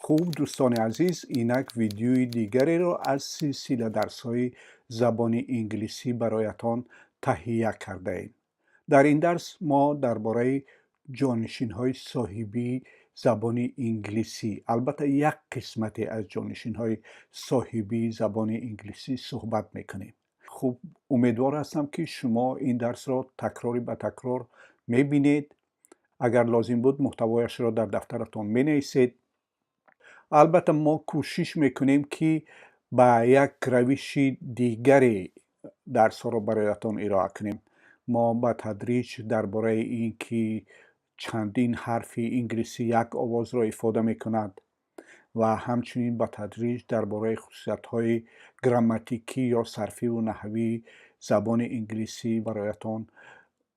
خوب دوستان عزیز، اینک ویدیوی دیگری را از سلسله درس‌های زبان انگلیسی برایتان تهیه کرده ایم. در این درس ما درباره جانشین‌های صاحبی زبان انگلیسی، البته یک قسمتی از جانشین‌های صاحبی زبان انگلیسی صحبت میکنیم. خوب امیدوار هستم که شما این درس را تکراری به تکرار میبینید. اگر لازم بود محتوایش را در دفترتان مینویسید. البته ما کوشش میکنیم که با یک روش دیگری درس را برایتان ارائه کنیم. ما به تدریج درباره این که چندین حرف انگلیسی یک آواز را افاده میکند و همچنین به تدریج درباره خصوصیت‌های گراماتیکی یا صرفی و نحوی زبان انگلیسی برایتان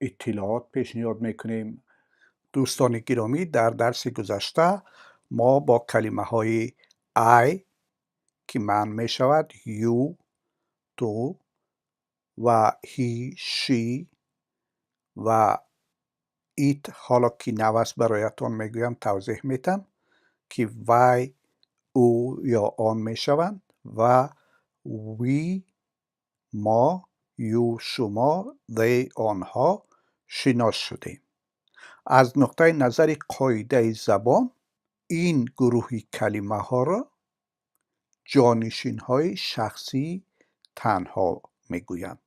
اطلاعات پیشنهاد میکنیم. دوستان گرامی، در درس گذشته ما با کلمه های I که معنی می شود you، تو و he، she و it، حالا که نوست برایتان میگویم توضیح میتم که وی، او یا آن می شوند و we، ما، you، شما، they، آنها شناس شدیم. از نقطه نظر قاعده زبان این گروه کلمه ها را جانشین های شخصی تنها میگویند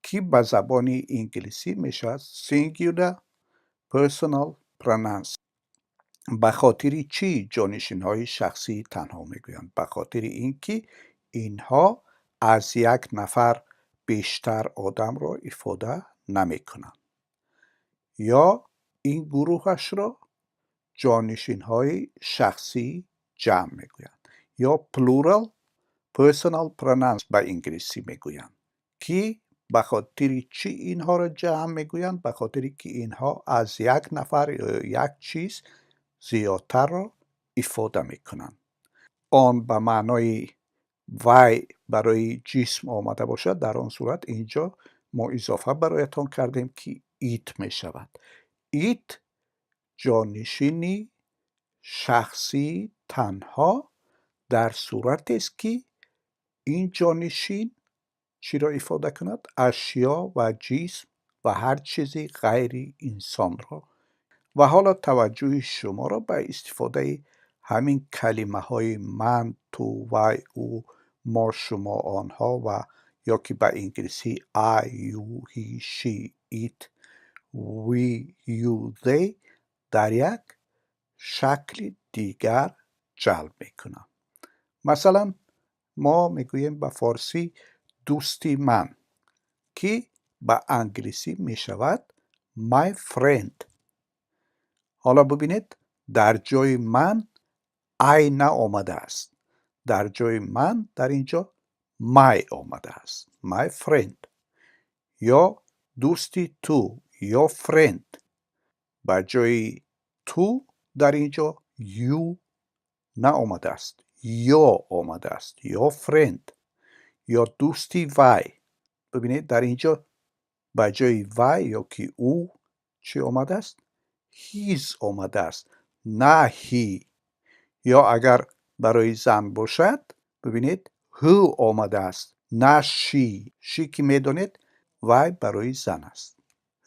که به زبان انگلیسی میشود singular personal pronouns. به خاطر چی جانشین های شخصی تنها میگویند؟ به خاطر اینکه اینها از یک نفر بیشتر آدم را افاده نمیکنند یا این گروهش را جانشین های شخصی جمع میگویند یا plural personal pronouns به انگلیسی میگویند که به خاطر چی اینها را جمع میگویند؟ به خاطر که اینها از یک نفر یا یک چیز زیادتر را افاده میکنند. آن به معنای وی برای جسم آمده باشد، در آن صورت اینجا ما اضافه برایتان کردیم که ایت میشود. ایت جانشینی شخصی تنها در صورت است که این جانشین چی را افاده کند؟ اشیا و جسم و هر چیزی غیر انسان را. و حالا توجه شما را به استفاده همین کلمه های من، تو، وی، او، ما، شما، آنها و یا که به انگلیسی I، you، he، she، it، we، you، they در یک شکل دیگر جلب میکنم. مثلا ما میگوییم به فارسی دوستی من که به انگلیسی میشود my friend. حالا ببینید در جای من I نه آمده است، در جای من در اینجا my آمده است، my friend. یا دوستی تو یا friend، بر جای تو در اینجا you نه آمده است، یا آمده است، یا friend. یا دوستی وی، ببینید در اینجا بر جای وی یا که او چی آمده است؟ his آمده است، نه he. یا اگر برای زن باشد ببینید who آمده است، نه she. she که میدونید وی برای زن است،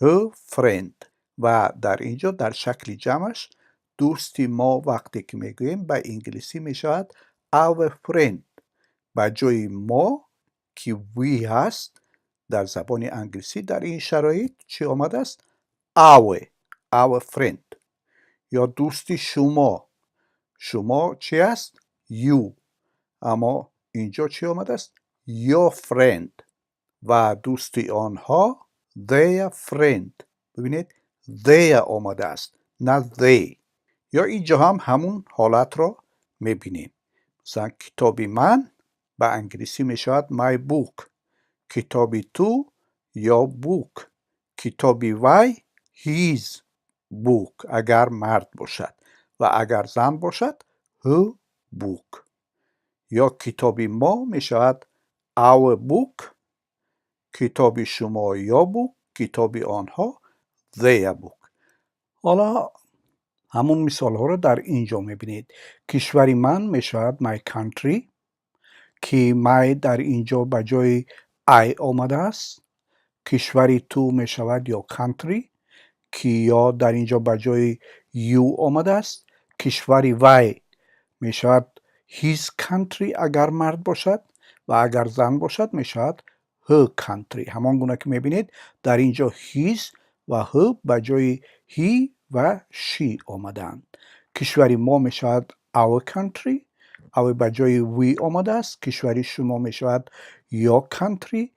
her friend. و در اینجا در شکل جمعش دوستی ما وقتی که میگوییم به انگلیسی میشود our friend. به جای ما که we هست در زبان انگلیسی در این شرایط چی آمده است؟ our friend. یا دوستی شما، شما چی است؟ you. اما اینجا چی آمده است؟ your friend. و دوستی آنها their friend. ببینید their آمده است نه they. یا اینجا هم همون حالت را میبینیم. مثلا کتابی من به انگلیسی میشود my book. کتابی تو یا book. کتابی وی his book اگر مرد باشد و اگر زن باشد her book. یا کتابی ما میشود our book. کتابی شما یا book. کتابی آنها their book. حالا همون مثال ها رو در اینجا میبینید. کشوری من میشود my country که my در اینجا به جای I آمده است. کشوری تو میشود یا country که یا در اینجا به جای you آمده است. کشوری وی میشود his country اگر مرد باشد و اگر زن باشد میشود her country. همان گونه که میبینید در اینجا his و her به جای he و she آمدند. کشوری ما میشود our country، او به جای we آمده است. کشوری شما میشود your country،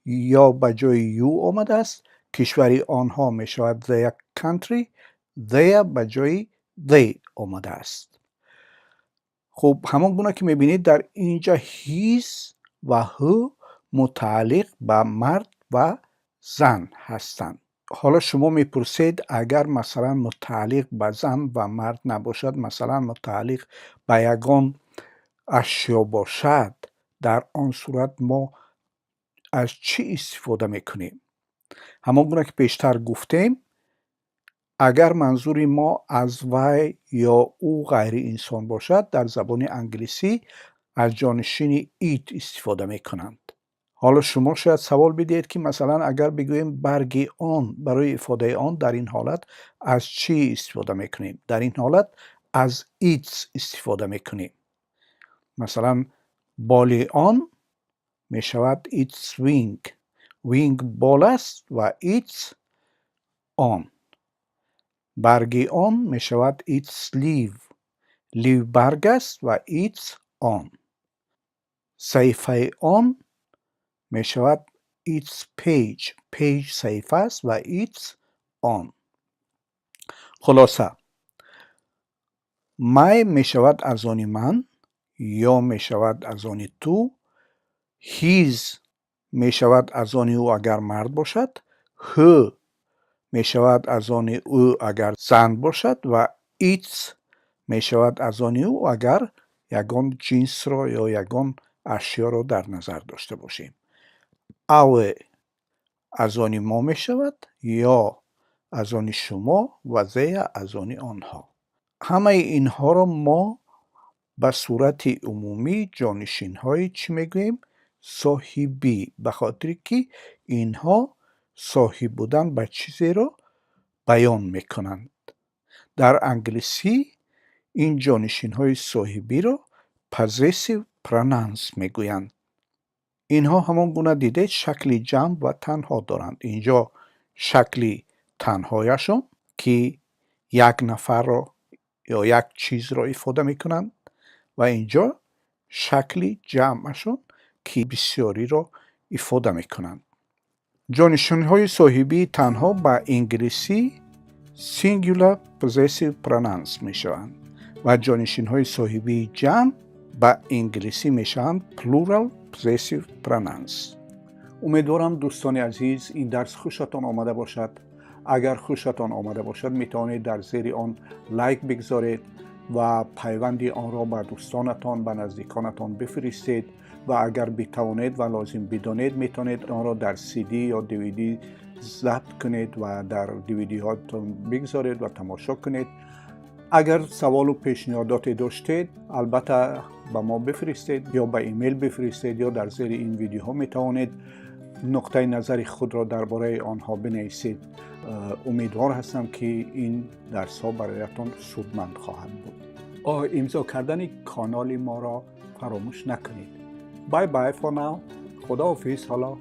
یا به جای you آمده است. کشوری آنها میشود their country، their به جای they آمده است. خب همان گونه که میبینید در اینجا his و her متعلق به مرد و زن هستند. حالا شما میپرسید اگر مثلا متعلق به زن و مرد نباشد، مثلا متعلق به یگان اشیا باشد، در آن صورت ما از چی استفاده میکنیم؟ همان گونه که پیشتر گفتیم، اگر منظور ما از وی یا او غیر انسان باشد، در زبان انگلیسی از جانشین it استفاده میکنند. حالا شما شاید سوال بدید که مثلا اگر بگوییم برگ آن، برای افاده آن در این حالت از چی استفاده میکنیم؟ در این حالت از its استفاده میکنیم. مثلا بال آن میشود its wing. wing بال است و its آن. برگ آن میشود its leaf. leaf برگ است و its آن. صفحه آن میشود its page. page صفحه است و its آن. خلاصه my میشود از آن من، یا میشود از آن تو، his میشود از آن او اگر مرد باشد، her میشود از آن او اگر زن باشد و its میشود از آن او اگر یگان جنس را یا یگان اشیا را در نظر داشته باشیم. او از آن ما میشود یا از آن شما و زی از آن آنها. همه اینها را ما به صورت عمومی جانشین های چی میگوییم؟ صاحبی، به خاطر که اینها صاحب بودن به چیزی را بیان میکنند. در انگلیسی این جانشین های صاحبی را possessive pronouns میگویند. اینها همان گونه دیدید شکل جمع و تنها دارند. اینجا شکل تنهایشون که یک نفر را یا یک چیز را ifade میکنند و اینجا شکل جمعشون که بسیاری را ifade میکنند. جانشین های صاحبی تنها با انگلیسی singular possessive pronouns میشوند و جانشین های صاحبی جمع با انگلیسی میشوند plural possessive pronouns. امیدوارم دوستان عزیز این درس خوشتان آمده باشد. اگر خوشتان آمده باشد میتوانید در زیر آن لایک بگذارید و پیوند آن را به دوستانتان، به نزدیکانتان بفرستید و اگر بتوانید و لازم بدانید میتونید آن را در CD یا DVD ضبط کنید و در DVD هاتون بگذارید و تماشا کنید. اگر سوال و پیشنهاداتی داشتید البته به ما بفرستید یا به ایمیل بفرستید یا در زیر این ویدیوها میتوانید نقطه نظر خود را درباره آنها بنویسید. امیدوار هستم که این درس ها برایتان سودمند خواهد بود. امضا کردن کانال ما را فراموش نکنید. بای بای فور ناو. خداحافظ. حالا